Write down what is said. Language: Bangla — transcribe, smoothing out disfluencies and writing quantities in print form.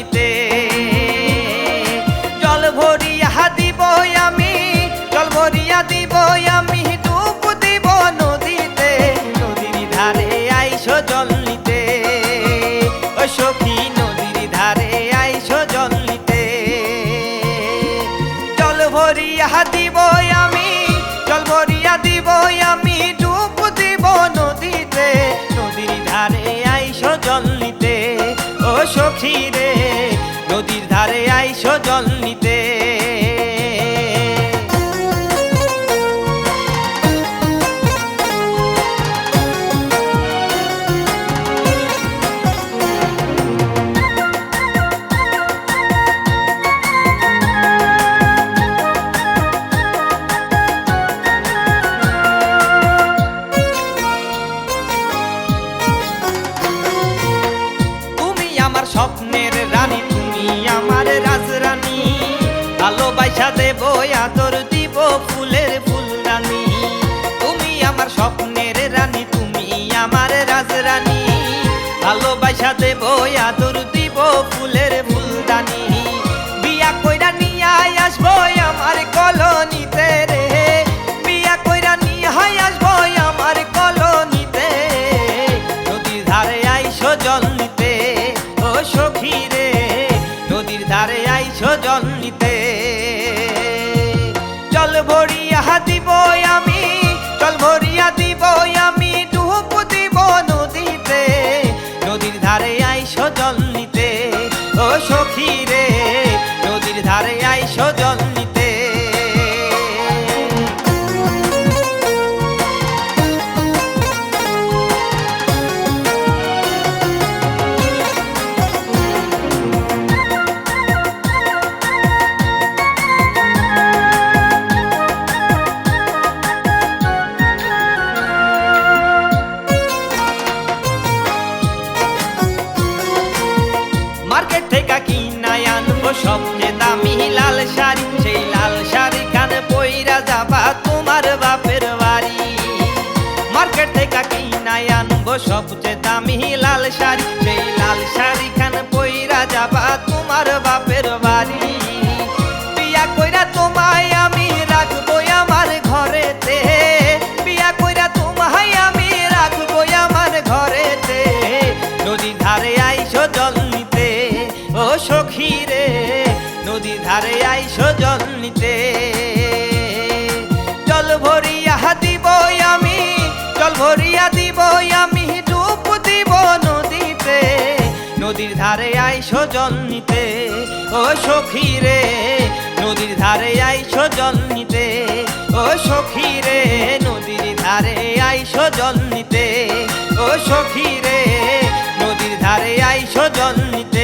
নিতে। জল ভরিয়া দিব আমি, জল ভরিয়া দিব আমি, ডুব দিব নদীতে, নদীর ধারে আইসো জল নিতে। ও সখী নদীর ধারে আইসো জল নিতে। জল ভরিয়া দিব আমি, জল ভরিয়া দিব আমি, ডুব দিব নদীতে, নদীর ধারে আইসো জল নিতে। ও সখী রে নদীর ধারে আইসো জল নিতে। আমার স্বপ্নের রানী তুমি আমার রাজরানী, ভালোবাসা দেব আদর দিব ফুলের ফুলদানি। তুমি আমার স্বপ্নের রানী তুমি আমার রাজরানী, ভালোবাসা দেব আদর দিব ফুলের ফুলদানি। বিয়া কইরা নিয়ে আসবো আমার কলোনিতে রে, বিয়া কইরা নিয়ে আসবো আমার কলোনিতে, নদীর ধারে আইসো জল নিতে। ও সখী রে নদীর ধারে আইসো জল নিতে। জল ভরিয়া দিব আমি, জল ভরিয়া দিব আমি, ডুব দিব নদীতে, নদীর ধারে আইসো জল নিতে। ও সখী রে নদীর ধারে আইসো জল নিতে। মার্কেট থেকে কিনাই আনবো সবচেয়ে দামি লাল শাড়ি, সেই লাল শাড়ি খান পইরা যাবা তোমার বাপের বাড়ি। মার্কেট থেকে কিনাই আনবো সবচেয়ে দামি লাল শাড়ি, সেই লাল শাড়ি খান পইরা যাবা তোমার বাপের বাড়ি। বিয়া কইরা তোমায় আমি রাখবো আমার ঘরেতে, বিয়া কইরা তোমায় আমি রাখবো আমার ঘরেতে, নদীর ধারে আইসো জল নিতে। ও সখী রে নদীর ধারে আইসো জল নিতে। জল ভরিয়া দিব আমি, জল ভরিয়া দিব আমি, ডুব দিব নদীতে, নদীর ধারে আইসো জল নিতে। ও সখী রে নদীর ধারে আইসো জল নিতে। ও সখী রে নদীর ধারে আইসো জল নিতে। ও সখী রে নদীর ধারে আইসো জল নিতে।